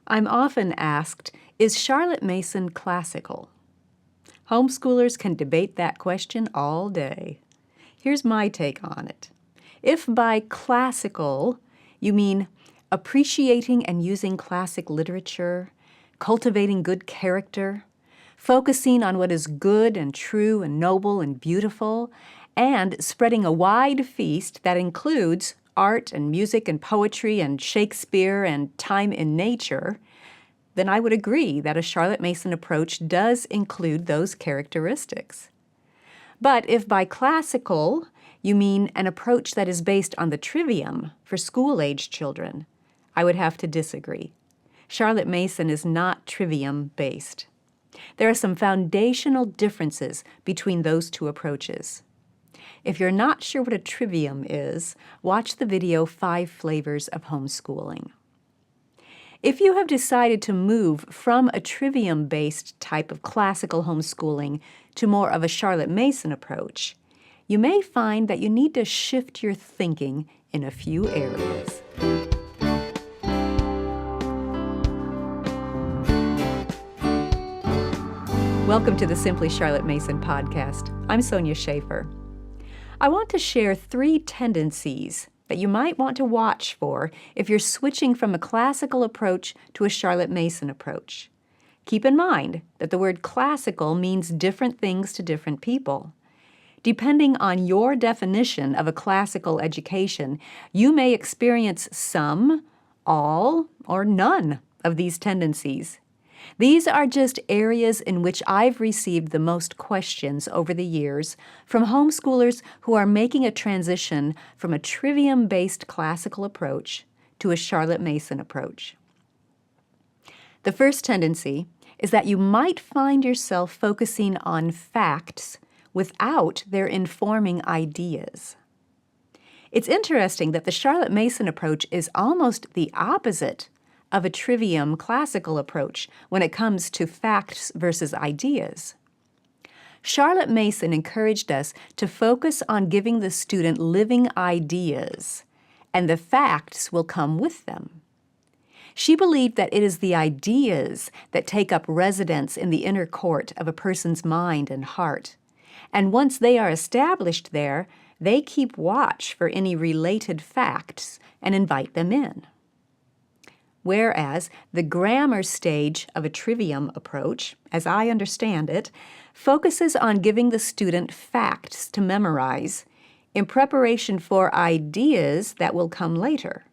I'm often asked, is Charlotte Mason classical? Homeschoolers can debate that question all day. Here's my take on it. If by classical you mean appreciating and using classic literature, cultivating good character, focusing on what is good and true and noble and beautiful, and spreading a wide feast that includes art and music and poetry and Shakespeare and time in nature, then I would agree that a Charlotte Mason approach does include those characteristics. But if by classical you mean an approach that is based on the trivium for school-age children, I would have to disagree. Charlotte Mason is not trivium-based. There are some foundational differences between those two approaches. If you're not sure what a trivium is, watch the video 5 Flavors of Homeschooling. If you have decided to move from a trivium-based type of classical homeschooling to more of a Charlotte Mason approach, you may find that you need to shift your thinking in a few areas. Welcome to the Simply Charlotte Mason podcast. I'm Sonya Shafer. I want to share 3 tendencies that you might want to watch for if you're switching from a classical approach to a Charlotte Mason approach. Keep in mind that the word classical means different things to different people. Depending on your definition of a classical education, you may experience some, all, or none of these tendencies. These are just areas in which I've received the most questions over the years from homeschoolers who are making a transition from a trivium-based classical approach to a Charlotte Mason approach. The first tendency is that you might find yourself focusing on facts without their informing ideas. It's interesting that the Charlotte Mason approach is almost the opposite of a trivium classical approach when it comes to facts versus ideas. Charlotte Mason encouraged us to focus on giving the student living ideas, and the facts will come with them. She believed that it is the ideas that take up residence in the inner court of a person's mind and heart, and once they are established there, they keep watch for any related facts and invite them in. Whereas the grammar stage of a trivium approach, as I understand it, focuses on giving the student facts to memorize in preparation for ideas that will come later.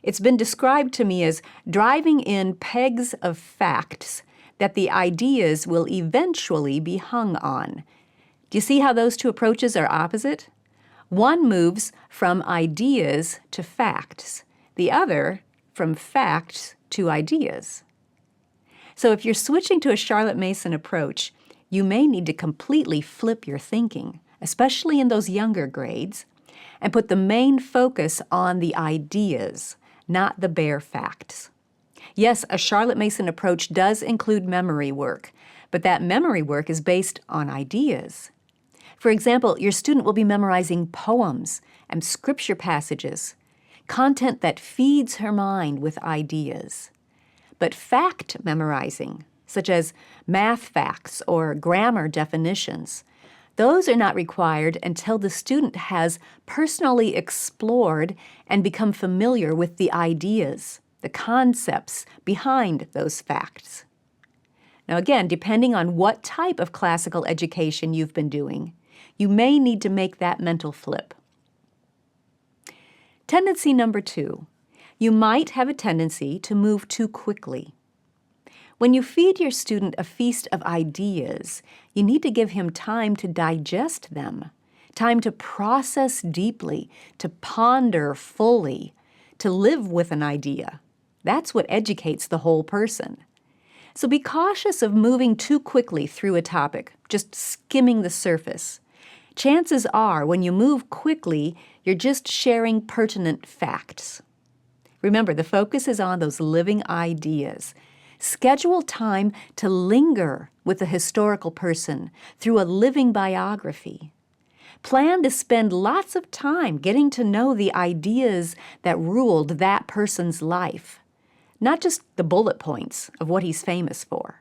It's been described to me as driving in pegs of facts that the ideas will eventually be hung on. Do you see how those two approaches are opposite? One moves from ideas to facts. The other from facts to ideas. So if you're switching to a Charlotte Mason approach, you may need to completely flip your thinking, especially in those younger grades, and put the main focus on the ideas, not the bare facts. Yes, a Charlotte Mason approach does include memory work, but that memory work is based on ideas. For example, your student will be memorizing poems and scripture passages, content that feeds her mind with ideas. But fact memorizing, such as math facts or grammar definitions, those are not required until the student has personally explored and become familiar with the ideas, the concepts behind those facts. Now again, depending on what type of classical education you've been doing, you may need to make that mental flip. Tendency number 2, you might have a tendency to move too quickly. When you feed your student a feast of ideas, you need to give him time to digest them, time to process deeply, to ponder fully, to live with an idea. That's what educates the whole person. So be cautious of moving too quickly through a topic, just skimming the surface. Chances are, when you move quickly, you're just sharing pertinent facts. Remember, the focus is on those living ideas. Schedule time to linger with the historical person through a living biography. Plan to spend lots of time getting to know the ideas that ruled that person's life. not just the bullet points of what he's famous for.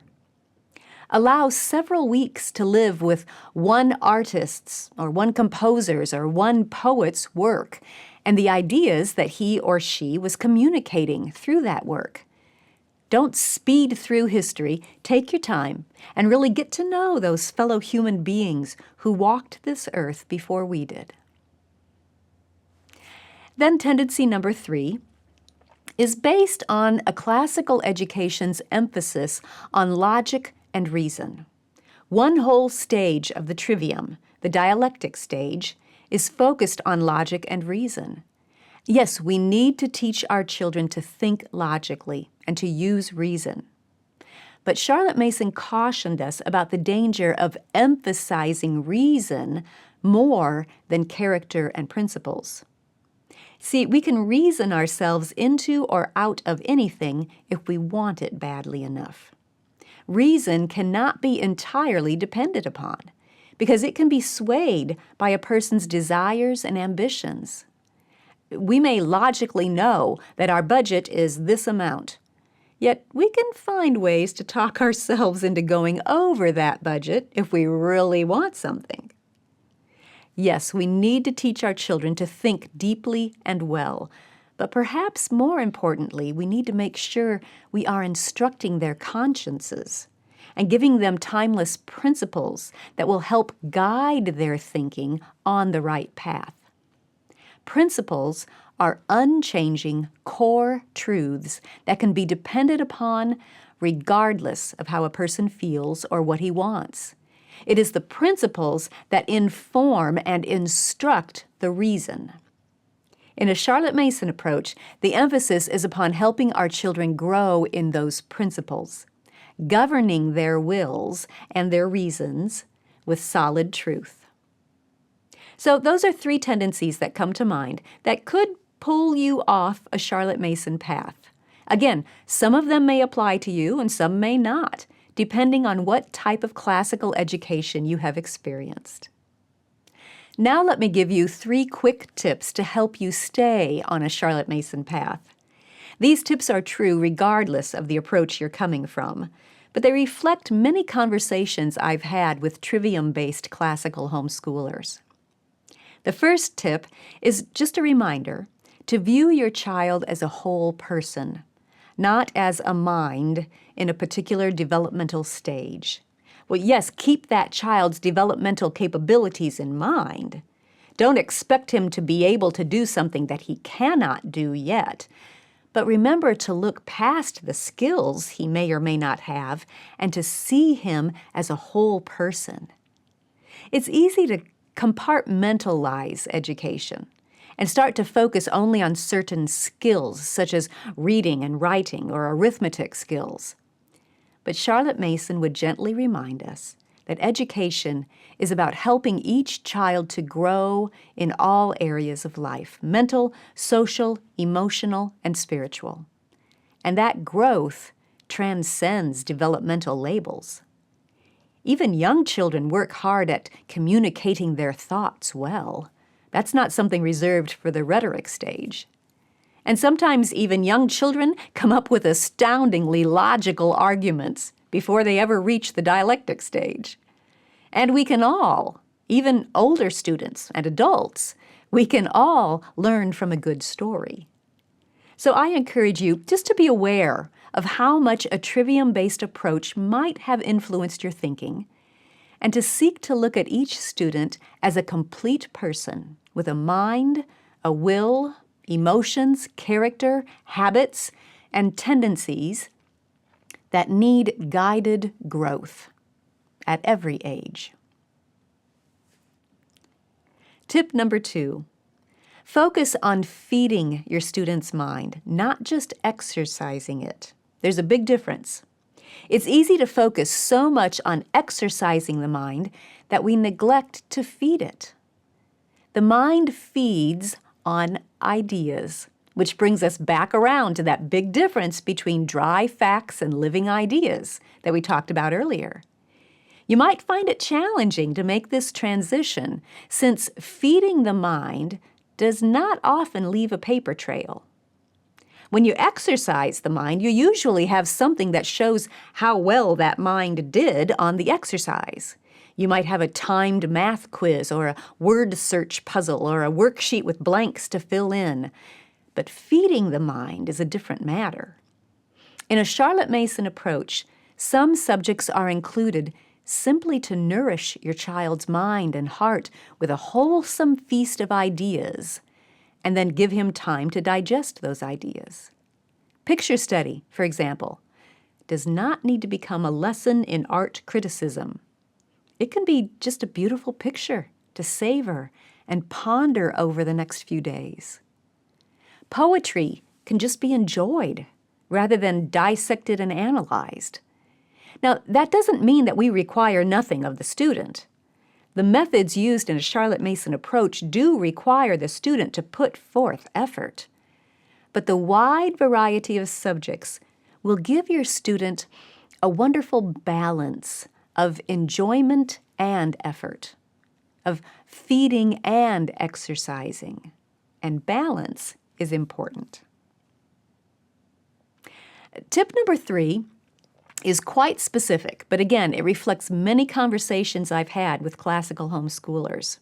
Allow several weeks to live with one artist's or one composer's or one poet's work and the ideas that he or she was communicating through that work. Don't speed through history. Take your time and really get to know those fellow human beings who walked this earth before we did. Then tendency number 3 is based on a classical education's emphasis on logic and reason. One whole stage of the trivium, the dialectic stage, is focused on logic and reason. Yes, we need to teach our children to think logically and to use reason. But Charlotte Mason cautioned us about the danger of emphasizing reason more than character and principles. See, we can reason ourselves into or out of anything if we want it badly enough. Reason cannot be entirely depended upon because it can be swayed by a person's desires and ambitions. We may logically know that our budget is this amount, yet we can find ways to talk ourselves into going over that budget if we really want something. Yes, we need to teach our children to think deeply and well, but perhaps more importantly, we need to make sure we are instructing their consciences and giving them timeless principles that will help guide their thinking on the right path. Principles are unchanging core truths that can be depended upon regardless of how a person feels or what he wants. It is the principles that inform and instruct the reason. In a Charlotte Mason approach, the emphasis is upon helping our children grow in those principles, governing their wills and their reasons with solid truth. So those are 3 tendencies that come to mind that could pull you off a Charlotte Mason path. Again, some of them may apply to you and some may not, depending on what type of classical education you have experienced. Now let me give you 3 quick tips to help you stay on a Charlotte Mason path. These tips are true regardless of the approach you're coming from, but they reflect many conversations I've had with trivium-based classical homeschoolers. The first tip is just a reminder to view your child as a whole person, not as a mind in a particular developmental stage. Well, yes, keep that child's developmental capabilities in mind. Don't expect him to be able to do something that he cannot do yet. But remember to look past the skills he may or may not have and to see him as a whole person. It's easy to compartmentalize education and start to focus only on certain skills, such as reading and writing or arithmetic skills. But Charlotte Mason would gently remind us that education is about helping each child to grow in all areas of life, mental, social, emotional, and spiritual. And that growth transcends developmental labels. Even young children work hard at communicating their thoughts well. That's not something reserved for the rhetoric stage. And sometimes even young children come up with astoundingly logical arguments before they ever reach the dialectic stage. And we can all, even older students and adults, we can all learn from a good story. So I encourage you just to be aware of how much a trivium-based approach might have influenced your thinking, and to seek to look at each student as a complete person with a mind, a will, emotions, character, habits, and tendencies that need guided growth at every age. Tip number 2. Focus on feeding your student's mind, not just exercising it. There's a big difference. It's easy to focus so much on exercising the mind that we neglect to feed it. The mind feeds on ideas, which brings us back around to that big difference between dry facts and living ideas that we talked about earlier. You might find it challenging to make this transition since feeding the mind does not often leave a paper trail. When you exercise the mind, you usually have something that shows how well that mind did on the exercise. You might have a timed math quiz or a word search puzzle or a worksheet with blanks to fill in. But feeding the mind is a different matter. In a Charlotte Mason approach, some subjects are included simply to nourish your child's mind and heart with a wholesome feast of ideas, and then give him time to digest those ideas. Picture study, for example, does not need to become a lesson in art criticism. It can be just a beautiful picture to savor and ponder over the next few days. Poetry can just be enjoyed rather than dissected and analyzed. Now, that doesn't mean that we require nothing of the student. The methods used in a Charlotte Mason approach do require the student to put forth effort. But the wide variety of subjects will give your student a wonderful balance of enjoyment and effort, of feeding and exercising, and balance is important. Tip number 3 is quite specific, but again, it reflects many conversations I've had with classical homeschoolers.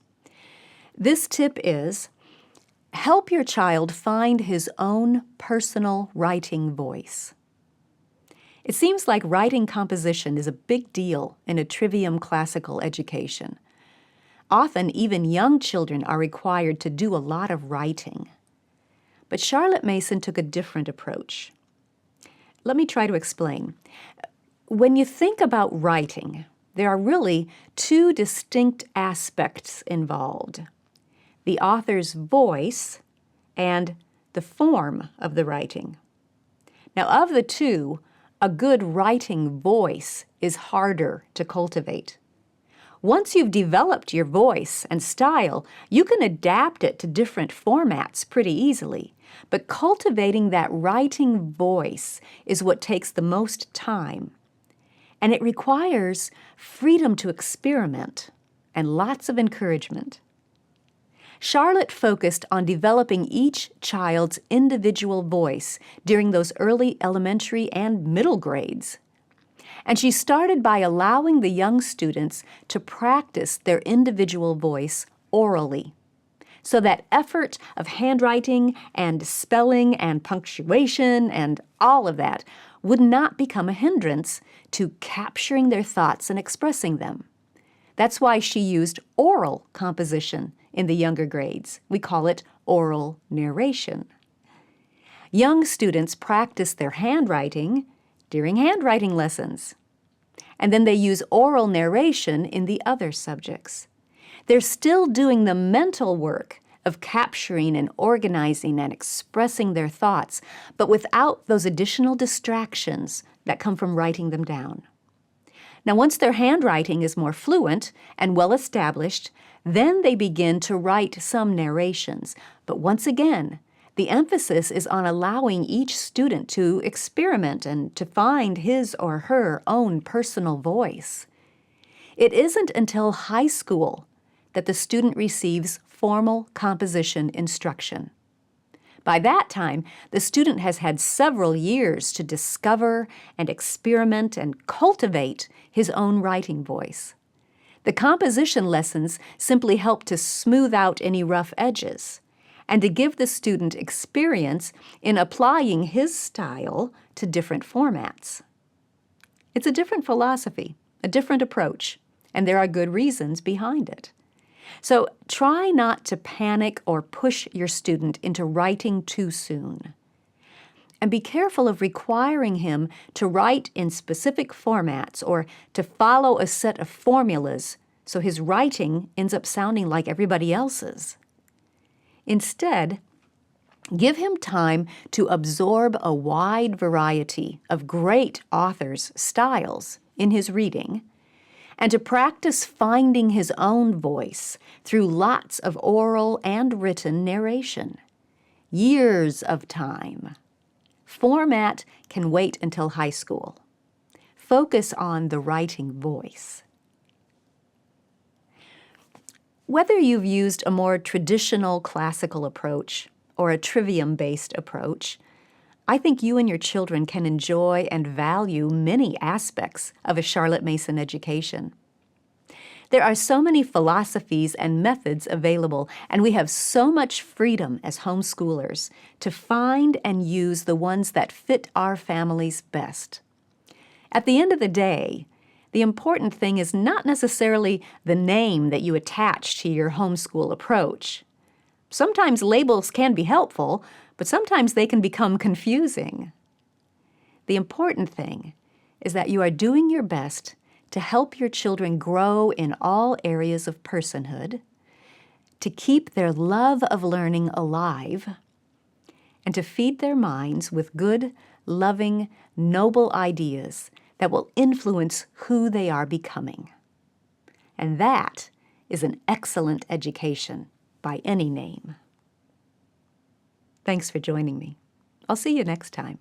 This tip is, help your child find his own personal writing voice. It seems like writing composition is a big deal in a trivium classical education. Often, even young children are required to do a lot of writing. But Charlotte Mason took a different approach. Let me try to explain. When you think about writing, there are really 2 distinct aspects involved: the author's voice and the form of the writing. Now, of the 2, a good writing voice is harder to cultivate. Once you've developed your voice and style, you can adapt it to different formats pretty easily. But cultivating that writing voice is what takes the most time. And it requires freedom to experiment and lots of encouragement. Charlotte focused on developing each child's individual voice during those early elementary and middle grades. And she started by allowing the young students to practice their individual voice orally. So that effort of handwriting and spelling and punctuation and all of that would not become a hindrance to capturing their thoughts and expressing them. That's why she used oral composition in the younger grades. We call it oral narration. Young students practice their handwriting during handwriting lessons, and then they use oral narration in the other subjects. They're still doing the mental work of capturing and organizing and expressing their thoughts, but without those additional distractions that come from writing them down. Now, once their handwriting is more fluent and well established, then they begin to write some narrations. But once again, the emphasis is on allowing each student to experiment and to find his or her own personal voice. It isn't until high school that the student receives formal composition instruction. By that time, the student has had several years to discover and experiment and cultivate his own writing voice. The composition lessons simply help to smooth out any rough edges and to give the student experience in applying his style to different formats. It's a different philosophy, a different approach, and there are good reasons behind it. So try not to panic or push your student into writing too soon. And be careful of requiring him to write in specific formats or to follow a set of formulas so his writing ends up sounding like everybody else's. Instead, give him time to absorb a wide variety of great authors' styles in his reading, and to practice finding his own voice through lots of oral and written narration. Years of time. Format can wait until high school. Focus on the writing voice. Whether you've used a more traditional classical approach or a trivium-based approach, I think you and your children can enjoy and value many aspects of a Charlotte Mason education. There are so many philosophies and methods available, and we have so much freedom as homeschoolers to find and use the ones that fit our families best. At the end of the day, the important thing is not necessarily the name that you attach to your homeschool approach. Sometimes labels can be helpful, but sometimes they can become confusing. The important thing is that you are doing your best to help your children grow in all areas of personhood, to keep their love of learning alive, and to feed their minds with good, loving, noble ideas that will influence who they are becoming. And that is an excellent education by any name. Thanks for joining me. I'll see you next time.